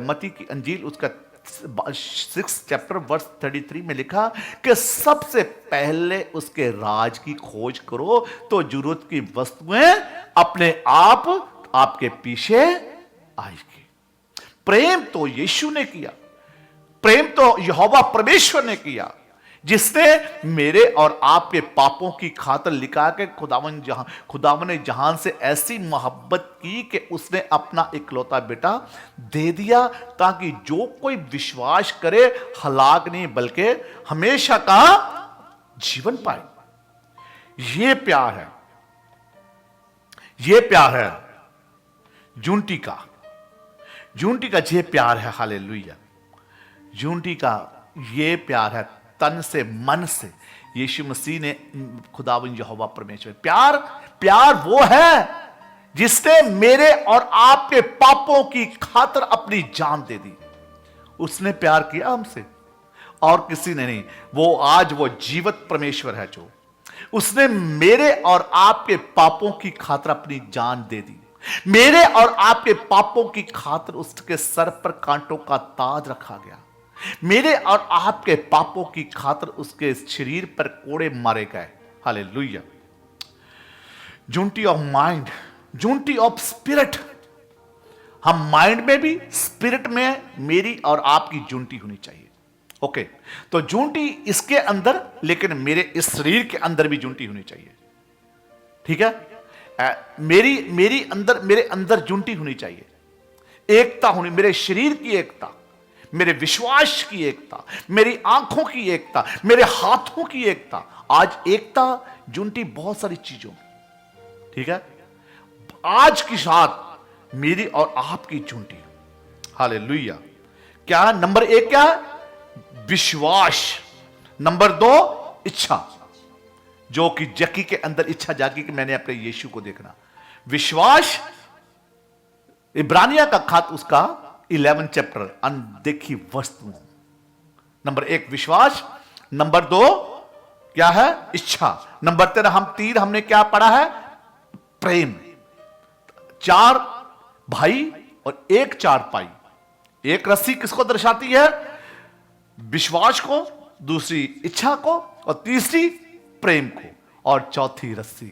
मत्ती की अंजील उसका 6 चैप्टर वर्स 33 में लिखा कि सबसे पहले उसके राज की खोज करो तो जरूरत की वस्तुएं अपने आप आपके पीछे आएगी। प्रेम तो यीशु ने किया, प्रेम तो यहोवा परमेश्वर ने किया, जिसने मेरे और आपके पापों की खातिर लिखा के खुदावन ने जहान से ऐसी मोहब्बत की कि उसने अपना इकलौता बेटा दे दिया, ताकि जो कोई विश्वास करे हलाक नहीं बल्कि हमेशा का जीवन पाए। ये प्यार है, ये प्यार है जूनटी का ये प्यार है। हालेलुया। जूनटी का ये प्यार है, तन से मन से यीशु मसीह ने, खुदावंद यहोवा परमेश्वर, प्यार वो है जिसने मेरे और आपके पापों की खातिर अपनी जान दे दी। उसने प्यार किया हमसे और किसी ने नहीं। वो जीवित परमेश्वर है, जो उसने मेरे और आपके पापों की खातिर अपनी जान दे दी। मेरे और आपके पापों की खातिर उसके सर पर कांटों का ताज रखा गया। मेरे और आपके पापों की खातिर उसके शरीर पर कोड़े मारे गए। Hallelujah. Unity of mind, unity of spirit. हम माइंड में भी, स्पिरिट में मेरी और आपकी जूनटी होनी चाहिए। ओके, तो जूनटी इसके अंदर, लेकिन मेरे इस शरीर के अंदर भी जूनटी होनी चाहिए। ठीक है, मेरे अंदर जूनटी होनी चाहिए, एकता होनी, मेरे शरीर की एकता, मेरे विश्वास की एकता, मेरी आंखों की एकता, मेरे हाथों की एकता। आज एकता जूनटी बहुत सारी चीजों में। ठीक है, आज की साथ मेरी और आपकी जूनटी। हालेलुया। क्या नंबर 1 क्या है? विश्वास। नंबर 2 इच्छा, जो कि जकी के अंदर इच्छा जागी कि मैंने अपने यीशु को देखना। विश्वास, इब्रानिया का खत उसका 11 चैप्टर, अनदेखी वस्तुओं। नंबर 1 विश्वास, नंबर 2 क्या है? इच्छा। नंबर 3 हमने क्या पढ़ा है? प्रेम। 4 भाई और 1 चारपाई। एक रस्सी किसको दर्शाती है? विश्वास को, दूसरी इच्छा को, और तीसरी प्रेम को, और चौथी रस्सी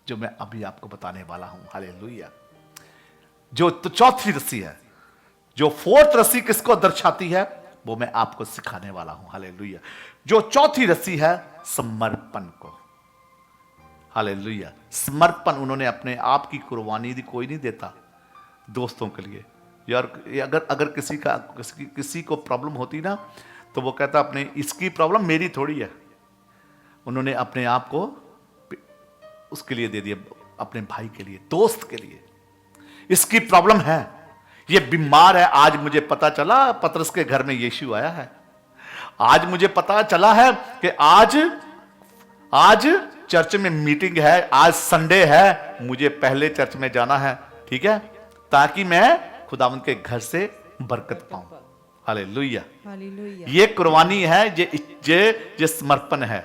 जो मैं अभी आपको बताने वाला हूं। हालेलुया। जो तो चौथी रस्सी है, जो 4th रस्सी किसको दर्शाती है, वो मैं आपको सिखाने वाला हूं। हालेलुया। जो चौथी रस्सी है, समर्पण को। हालेलुया। समर्पण, उन्होंने अपने आप की कुर्बानी दी। कोई नहीं देता दोस्तों के लिए। यार अगर किसी को प्रॉब्लम होती ना, तो वो कहता अपने, इसकी प्रॉब्लम मेरी थोड़ी है। उन्होंने अपने आप को उसके लिए दे दिया, अपने भाई के लिए, दोस्त के लिए। इसकी प्रॉब्लम है, ये बीमार है। आज मुझे पता चला पतरस के घर में यीशु आया है। आज मुझे पता चला है कि आज चर्च में मीटिंग है, आज संडे है, मुझे पहले चर्च में जाना है। ठीक है, ताकि मैं खुदावंद के घर से बरकत पाऊं। हालेलुया। ये कुर्बानी है, ये समर्पण है।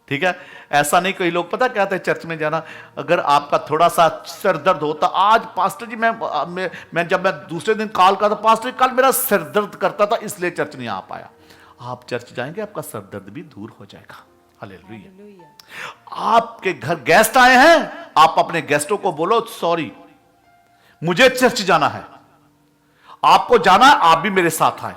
ठीक है, ऐसा नहीं। कोई लोग पता क्या कहते हैं चर्च में जाना, अगर आपका थोड़ा सा सिर दर्द होता, आज पास्टर जी मैं जब मैं दूसरे दिन कॉल करता, पास्टर जी कल मेरा सिर दर्द करता था इसलिए चर्च नहीं आ पाया। आप चर्च जाएंगे, आपका सिर दर्द भी दूर हो जाएगा। हालेलुया। आपके घर गेस्ट आए हैं, आप अपने गेस्टों को बोलो, सॉरी मुझे चर्च जाना है, आपको जाना है, आप भी मेरे साथ आए।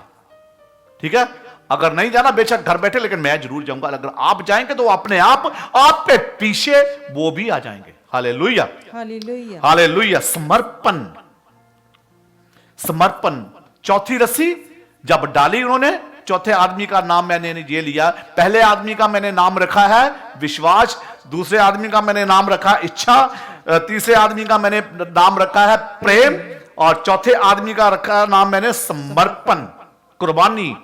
ठीक है, अगर नहीं जाना बेशक घर बैठे, लेकिन मैं जरूर जाऊंगा। अगर आप जाएंगे तो अपने आप पे पीछे वो भी आ जाएंगे। हालेलुया। हालेलुया। हालेलुया। समर्पण, समर्पण। चौथी रस्सी जब डाली उन्होंने, चौथे आदमी का नाम मैंने ये लिया। पहले आदमी का मैंने नाम रखा है विश्वास, दूसरे आदमी का मैंने नाम रखा है इच्छा, तीसरे आदमी का मैंने नाम रखा है प्रेम, और चौथे आदमी का रखा नाम मैंने समर्पण, कुर्बानी।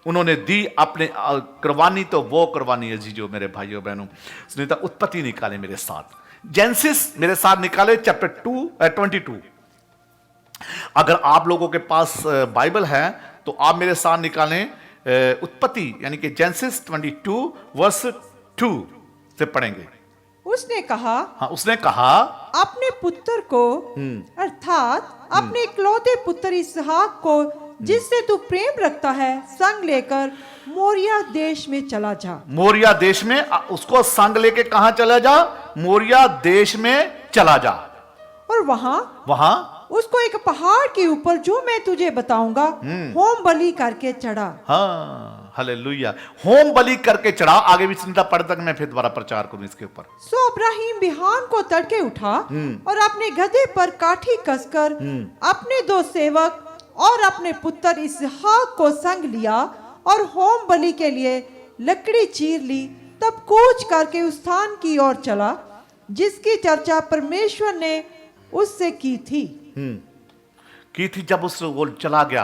उन्होंने दी अपने कुर्बानी, तो वो कुर्बानी है जी जो मेरे भाइयों बहनों, सुनीता उत्पत्ति निकाले मेरे साथ, जेनेसिस मेरे साथ निकाले चैप्टर 22। अगर आप लोगों के पास बाइबल है तो आप मेरे साथ निकालें उत्पत्ति यानी कि जेनेसिस 22 वर्स 2 से पढ़ेंगे। उसने कहा, हाँ, उसने कहा अपने पुत्र को अर्थात अपने इकलौते पुत्र इसहाक को जिससे तू प्रेम रखता है संग लेकर मोरिया देश में चला जा। मोरिया देश में, उसको संग लेके कहां चला जा? मोरिया देश में चला जा। और वहां उसको एक पहाड़ के ऊपर जो मैं तुझे बताऊंगा होम बलि करके चढ़ा। हाँ, हालेलुया, होम बलि करके चढ़ा। आगे भी चिंता पढ़ तक मैं फिर दोबारा प्रचार करूं इसके ऊपर। सो अब्राहिम बिहान को तड़के उठा और अपने गधे पर काठी कसकर अपने 2 सेवक और अपने पुत्र इसहाक को संग लिया और होम बलि के लिए लकड़ी चीर ली। तब कूच करके उस स्थान की ओर चला जिसकी चर्चा परमेश्वर ने उससे की थी। जब उस वो चला गया,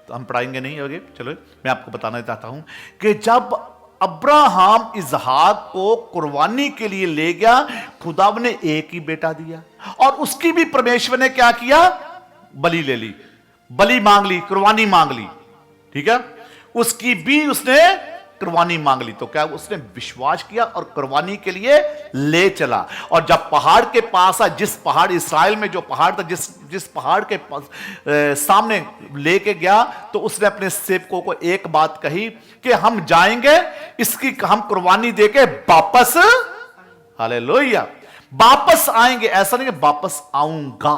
तो हम पढ़ाएंगे नहीं आगे, चलो मैं आपको बताना चाहता हूं कि जब अब्राहम इसहाक को कुर्बानी के लिए ले गया, खुदा ने एक ही बेटा दिया और उसकी भी परमेश्वर ने क्या किया? बलि ले ली, बलि मांग ली, कुर्बानी मांग ली। ठीक है, उसकी भी उसने कुर्बानी मांग ली। तो क्या उसने विश्वास किया और कुर्बानी के लिए ले चला। और जब पहाड़ के पास आया, जिस पहाड़ इसराइल में जो पहाड़ था, जिस पहाड़ के पास सामने लेके गया, तो उसने अपने सेवकों को एक बात कही कि हम जाएंगे, इसकी हम कुर्बानी देके वापस, हालेलुया, वापस आएंगे। ऐसा नहीं कि वापस आऊंगा।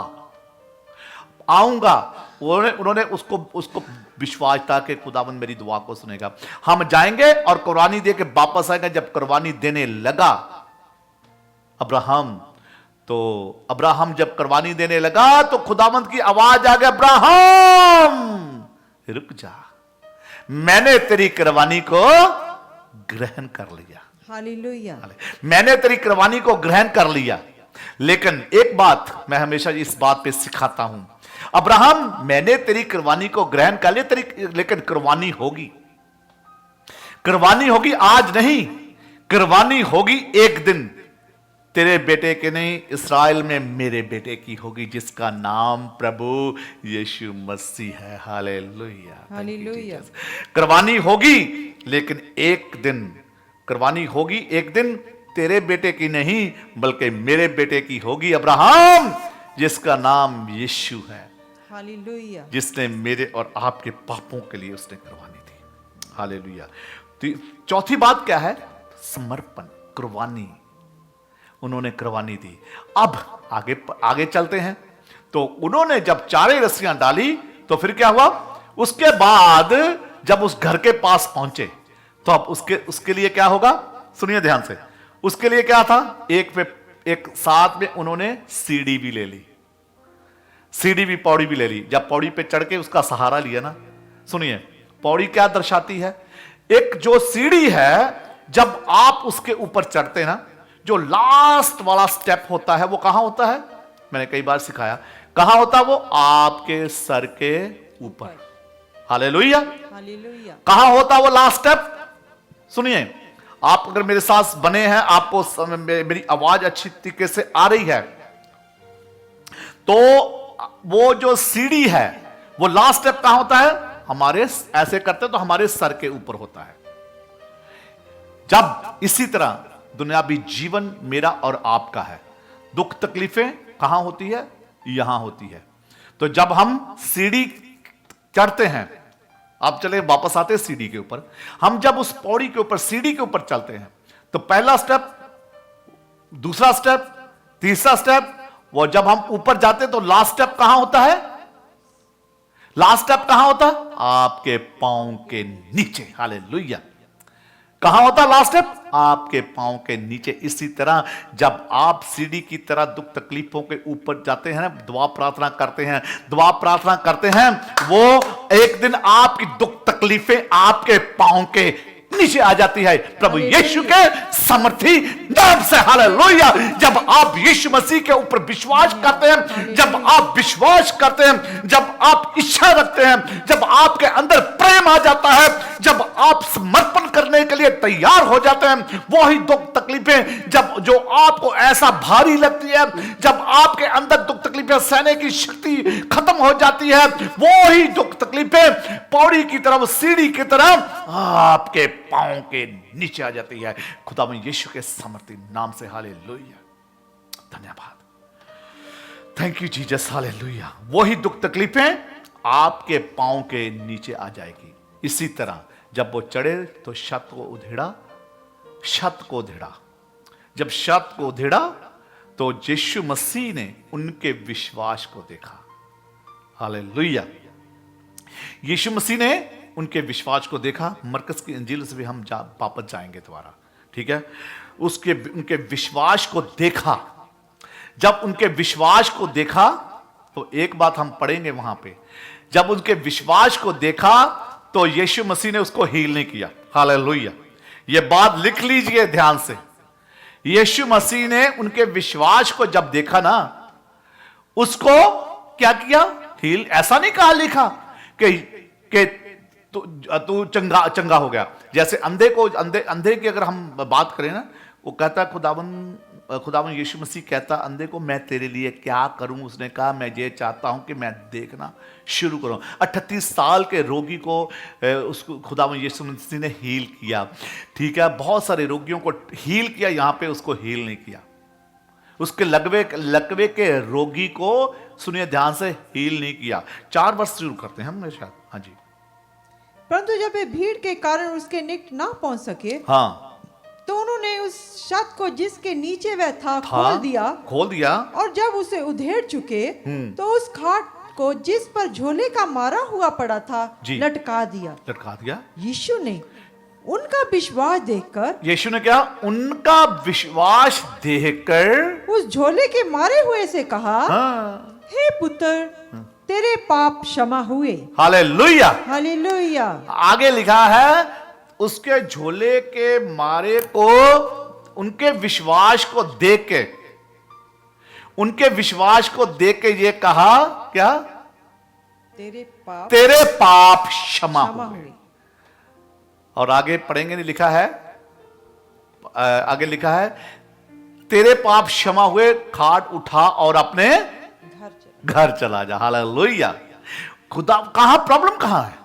उन्होंने उसको विश्वास था कि खुदावंद मेरी दुआ को सुनेगा। हम जाएंगे और कुर्बानी दे के वापस आएंगे। जब कुर्बानी देने लगा अब्राहम जब कुर्बानी देने लगा, तो खुदावंद की आवाज आ गई, अब्राहम रुक जा, मैंने तेरी कुर्बानी को ग्रहण कर लिया। हालेलुया, मैंने तेरी कुर्बानी को ग्रहण कर लिया। लेकिन एक बात मैं हमेशा इस बात पे सिखाता हूं, अब्राहम मैंने तेरी कुर्बानी को ग्रहण कर लिया, लेकिन कुर्बानी होगी आज नहीं, कुर्बानी होगी एक दिन। तेरे बेटे के नहीं, इस्राएल में मेरे बेटे की होगी, जिसका नाम प्रभु यीशु मसीह है। Hallelujah, hallelujah. कुर्बानी होगी, लेकिन एक दिन कुर्बानी होगी, एक दिन तेरे बेटे की नहीं बल्कि मेरे बेटे की होगी, अब्राहम, जिसका नाम यीशु है। हालेलुया, जिसने मेरे और आपके पापों के लिए उसने कुर्बानी दी। हालेलुया। तो चौथी बात क्या है? समर्पण, कुर्बानी। उन्होंने कुर्बानी दी। अब आगे चलते हैं। तो उन्होंने जब 4 रस्सियां डाली, तो फिर क्या हुआ? उसके बाद जब उस घर के पास पहुंचे, तो अब उसके लिए क्या होगा? सुनिए ध्यान से। उसके लिए क्या था? एक साथ में उन्होंने सीढ़ी भी ले ली, पौड़ी भी ले ली। जब पौड़ी पे चढ़ के उसका सहारा लिया ना, सुनिए, पौड़ी क्या दर्शाती है? एक जो सीढ़ी है, जब आप उसके ऊपर चढ़ते हैं ना, जो लास्ट वाला स्टेप होता है, वो कहां होता है? मैंने कई बार सिखाया, कहां होता है वो? आपके सर के ऊपर। Hallelujah, hallelujah. कहां होता है वो लास्ट स्टेप? सुनिए, आप अगर मेरे साथ बने हैं, आपको मेरी आवाज अच्छी तरीके से आ रही है, तो वो जो सीढ़ी है, वो लास्ट स्टेप कहां होता है? हमारे ऐसे करते तो हमारे सर के ऊपर होता है। जब इसी तरह दुनियावी जीवन मेरा और आपका है, दुख तकलीफें कहां होती है? यहां होती है। तो जब हम सीढ़ी चढ़ते हैं, आप चले वापस आते हैं सीढ़ी के ऊपर, हम जब उस पौड़ी के ऊपर, सीढ़ी के ऊपर चलते हैं, तो पहला स्टेप, दूसरा स्टेप, तीसरा स्टेप, वो जब हम ऊपर जाते हैं तो लास्ट स्टेप कहां होता है? लास्ट स्टेप कहां होता है? आपके पांव के नीचे। हालेलुया। कहां होता लास्ट स्टेप? आपके पांव के नीचे। इसी तरह जब आप सीढ़ी की तरह दुख तकलीफों के ऊपर जाते हैं, दुआ प्रार्थना करते हैं, वो एक दिन आपकी दुख तकलीफें आपके पांव के नीचे आ जाती है, प्रभु यीशु के समर्थी नाम से। हालेलुया। जब आप यीशु मसीह के ऊपर विश्वास करते हैं, जब आप विश्वास करते हैं, जब आप इच्छा रखते हैं, जब आपके अंदर प्रेम आ जाता है, जब आप समर्पण करने के लिए तैयार हो जाते हैं, वही दुख तकलीफें जब जो आपको ऐसा भारी लगती है, जब आपके अंदर दुख तकलीफें सहने की शक्ति खत्म हो जाती है, वही दुख तकलीफें पौड़ी की तरफ, सीढ़ी की तरफ आपके पांव के नीचे आ जाती है। खुदावंद यीशु के सामर्थी नाम से हालेलुया, धन्यवाद, थैंक यू जीसस, हालेलुया। वही दुख तकलीफें आपके पांव के नीचे आ जाएगी। इसी तरह जब वो चढ़े तो छत को उधेड़ा, जब छत को उधेड़ा तो यीशु मसीह ने उनके विश्वास को देखा, हालेलुया। यीशु मसीह ने उनके विश्वास को देखा। मरकस की इंजील से भी हम वापस जाएंगे दोबारा, ठीक है। उनके विश्वास को देखा। जब उनके विश्वास को देखा तो एक बात हम पढ़ेंगे वहां पे, जब उनके विश्वास को देखा तो यीशु मसीह ने उसको हील नहीं किया, हालेलुया। ये बात लिख लीजिए ध्यान से। यीशु मसीह ने उनके विश्वास को जब देखा ना, उसको क्या किया? हील। ऐसा नहीं कहा, लिखा कि तू चंगा हो गया। जैसे अंधे की अगर हम बात करें ना, वो कहता खुदावन यीशु मसीह कहता अंधे को, मैं तेरे लिए क्या करूं? उसने कहा, मैं ये चाहता हूं कि मैं देखना शुरू करूं। 38 साल के रोगी को उसको खुदावन यीशु मसीह ने हील किया, ठीक है। बहुत सारे रोगियों को हील किया, यहां पे उसको हील नहीं किया। उसके लकवे के रोगी को सुनिए ध्यान से, हील नहीं किया। 4 वर्ष शुरू करते हैं हम शायद, हाँ जी। परंतु जब वे भीड़ के कारण उसके निकट ना पहुंच सके, हाँ, तो उन्होंने उस छत को जिसके नीचे वह था खोल दिया। और जब उसे उधेड़ चुके तो उस खाट को जिस पर झोले का मारा हुआ पड़ा था लटका दिया। यीशु ने उनका विश्वास देखकर उस झोले के मारे हुए से कहा, हे पुत्र, तेरे पाप क्षमा हुए। Hallelujah, hallelujah. आगे लिखा है, उसके झोले के मारे को उनके विश्वास को देख के ये कहा, क्या? तेरे पाप क्षमा हुए। और आगे पढ़ेंगे, नहीं लिखा है, आगे लिखा है, तेरे पाप क्षमा हुए, खाट उठा और अपने घर चला जा। हालेलुया। खुदा कहां, प्रॉब्लम कहां है?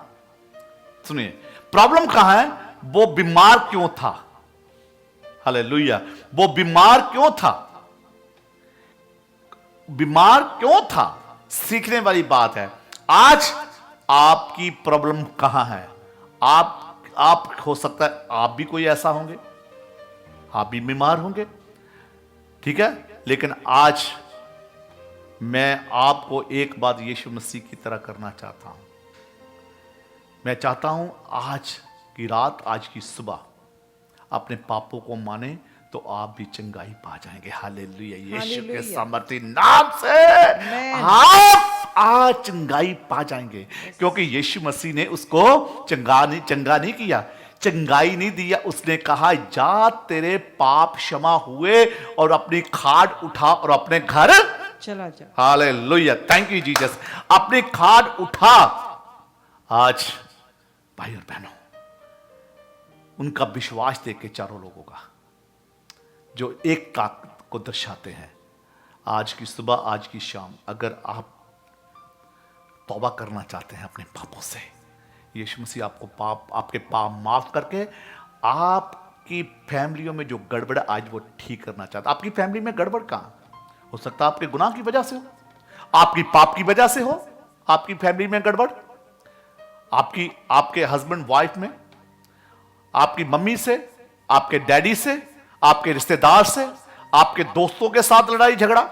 सुनिए, प्रॉब्लम कहां है? वो बीमार क्यों था? हालेलुया। वो बीमार क्यों था? सीखने वाली बात है। आज आपकी प्रॉब्लम कहां है? आप हो सकता है आप भी कोई ऐसा होंगे, आप भी बीमार होंगे, ठीक है। लेकिन आज मैं आपको एक बात यीशु मसीह की तरह करना चाहता हूं। मैं चाहता हूं आज की रात, आज की सुबह अपने पापों को माने तो आप भी चंगाई पा जाएंगे। हालेलुया। यीशु के सामर्थी नाम से आप आज चंगाई पा जाएंगे, क्योंकि यीशु मसीह ने उसको चंगा नहीं किया, चंगाई नहीं दिया। उसने कहा, जा, तेरे पाप क्षमा हुए और अपनी खाट उठा और अपने घर चला जा। Hallelujah, thank you Jesus. अपनी खाट उठा। आज भाई और बहनों, उनका विश्वास देख के चारों लोगों का, जो एक ताकत को दर्शाते हैं। आज की सुबह, आज की शाम, अगर आप तौबा करना चाहते हैं अपने पापों से, यीशु मसीह आपके पाप माफ करके आपकी फैमिलियों में जो गड़बड़ आज वो ठीक करना चाहता। आपकी फैमिली में गड़बड़ कहां हो सकता है? आपके गुनाह की वजह से हो, आपकी पाप की वजह से हो। आपकी फैमिली में गड़बड़, आपके हस्बैंड वाइफ में, आपकी मम्मी से, आपके डैडी से, आपके रिश्तेदार से, आपके दोस्तों के साथ लड़ाई झगड़ा,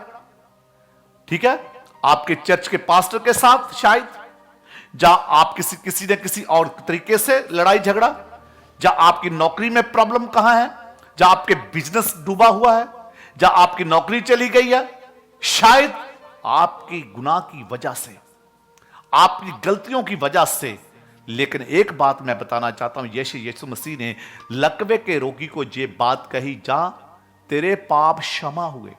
ठीक है, आपके चर्च के पास्टर के साथ शायद, जहां आप किसी न किसी और तरीके से लड़ाई झगड़ा, जहां आपकी नौकरी में प्रॉब्लम कहां है, जहां आपके बिजनेस डूबा हुआ है, जहां आपकी नौकरी चली गई है, शायद आपकी गुनाह की वजह से, आपकी गलतियों की वजह से। लेकिन एक बात मैं बताना चाहता हूं, यीशु मसीह ने लकवे के रोगी को ये बात कही, जा, तेरे पाप क्षमा हुए,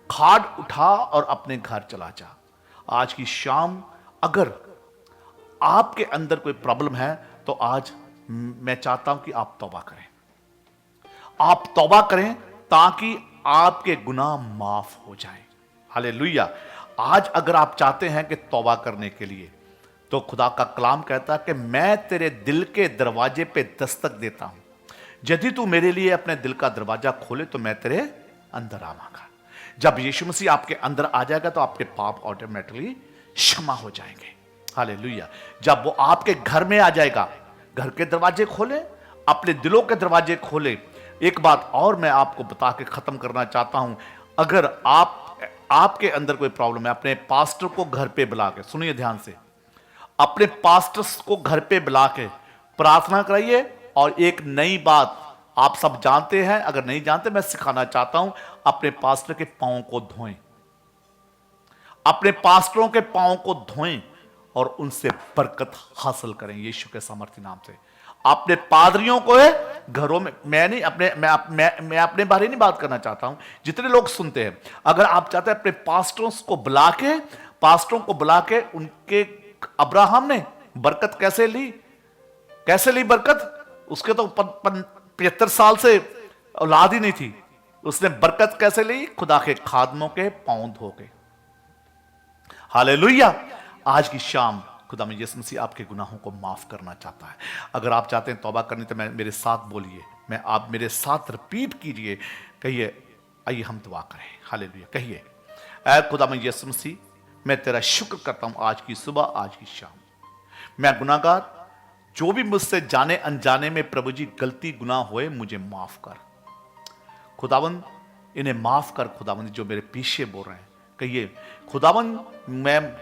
खाट उठा और अपने घर चला जा। आज की शाम अगर आपके अंदर कोई प्रॉब्लम है तो आज मैं चाहता हूं कि आप तौबा करें। आप तौबा करें ताकि आपके गुनाह माफ हो जाएं। हालेलुया। आज अगर आप चाहते हैं कि तौबा करने के लिए, तो खुदा का कलाम कहता है कि मैं तेरे दिल के दरवाजे पे दस्तक देता हूं, यदि तू मेरे लिए अपने दिल का दरवाजा खोले तो मैं तेरे अंदर आवांगा। जब यीशु मसीह आपके अंदर आ जाएगा तो आपके पाप ऑटोमेटिकली क्षमा हो जाएंगे। हालेलुया। जब वो आपके घर में आ जाएगा, घर के दरवाजे खोले, अपने दिलों के दरवाजे खोले। एक बात और मैं आपको बता के खत्म करना चाहता हूं, अगर आपके अंदर कोई प्रॉब्लम है, अपने पास्टर को घर पे बुला के, सुनिए ध्यान से, अपने पास्टर्स को घर पे बुला के प्रार्थना कराइए। और एक नई बात आप सब जानते हैं, अगर नहीं जानते मैं सिखाना चाहता हूं, अपने पास्टर के पांव को धोएं, अपने पास्टरों के पांव को धोएं और उनसे बरकत हासिल करें यीशु के सामर्थ्य नाम से। अपने पादरियों को घरों में, मैं अपने बारे नहीं बात करना चाहता हूं, जितने लोग सुनते हैं, अगर आप चाहते हैं अपने पास्टरों को बुला के उनके, अब्राहम ने बरकत कैसे ली बरकत, उसके तो 75 साल से औलाद ही नहीं थी, उसने बरकत कैसे ली? खुदा के खादमों के पांव धो के। हालेलुया। आज की शाम खुदा में यीशु मसीह आपके गुनाहों को माफ करना चाहता है। अगर आप चाहते हैं तौबा करनी तो मेरे साथ बोलिए, आप मेरे साथ रिपीट कीजिए, कहिए, आइए हम दुआ करें। हालेलुया। कहिए, ऐ खुदा में यीशु मसीह, मैं तेरा शुक्र करता हूं आज की सुबह, आज की शाम। मैं गुनाहगार, जो भी मुझसे जाने अनजाने में प्रभु जी गलती गुनाह हुए, मुझे माफ कर खुदावंद, इन्हें माफ कर खुदावंद, जो मेरे पीछे बोल रहे हैं। कहिए, खुदावंद मैं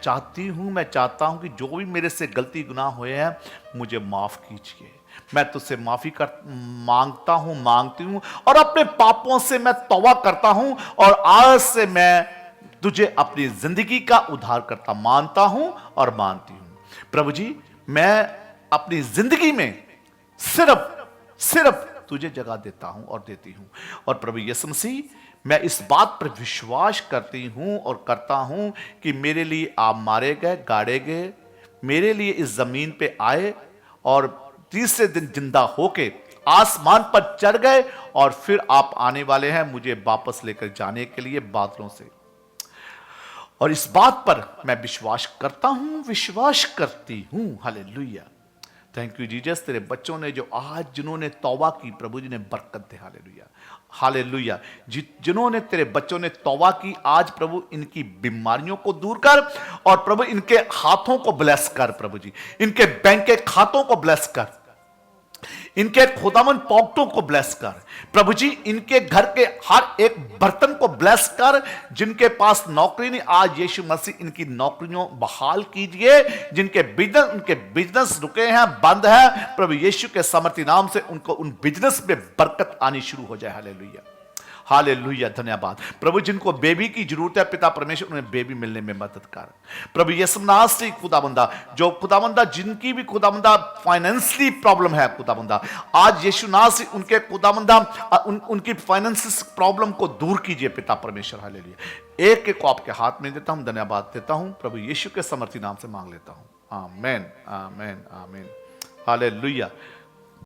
चाहता हूं कि जो भी मेरे से गलती गुनाह हुए हैं मुझे माफ कीजिए। मैं तुझसे माफी मांगती हूं और अपने पापों से मैं तौबा करता हूं और आज से मैं तुझे अपनी जिंदगी का उद्धारकर्ता मानता हूं और मानती हूं। प्रभु जी, मैं अपनी जिंदगी में सिर्फ तुझे जगह देता हूं और देती हूं। और प्रभु यीशु मसीह, मैं इस बात पर विश्वास करती हूं और करता हूं कि मेरे लिए आप मारे गए, गाड़े गए, मेरे लिए इस जमीन पे आए और तीसरे दिन जिंदा होके आसमान पर चढ़ गए और फिर आप आने वाले हैं मुझे वापस लेकर जाने के लिए बादलों से। और इस बात पर मैं विश्वास करती हूं। हालेलुया। Thank you Jesus. तेरे बच्चों ने जो आज जिन्होंने तौबा की, प्रभु जी ने बरकत दे। हालेलुया। हालेलुया। जिन्होंने तेरे बच्चों ने तौबा की, आज प्रभु इनकी बीमारियों को दूर कर और प्रभु इनके हाथों को ब्लेस कर, प्रभु जी इनके बैंक के खातों को ब्लेस कर, इनके खुदावन पॉकेटों को ब्लेस कर, प्रभु जी इनके घर के हर एक बर्तन को ब्लेस कर। जिनके पास नौकरी नहीं, आज यीशु मसीह इनकी नौकरियों बहाल कीजिए। जिनके उनके बिजनेस रुके हैं, बंद है, प्रभु यीशु के सामर्थ्य नाम से उनको उन बिजनेस में बरकत आनी शुरू हो जाए। हालेलुया। हालेलुया। धन्यवाद प्रभु। जिनको बेबी की जरूरत है, पिता परमेश्वर उन्हें बेबी मिलने में मदद कर। प्रभु यीशु मसीह खुदाबंदा, जो खुदाबंदा जिनकी भी खुदाबंदा फाइनेंशियली प्रॉब्लम है, खुदाबंदा आज यीशु मसीह उनके खुदाबंदा उनकी फाइनेंशियल प्रॉब्लम को दूर कीजिए पिता परमेश्वर। हालेलुया। एक एक को आपके हाथ में देता हूं, धन्यवाद देता हूं, प्रभु यीशु के सामर्थ्य नाम से मांग लेता हूं। आमीन, आमीन, आमीन। हालेलुया।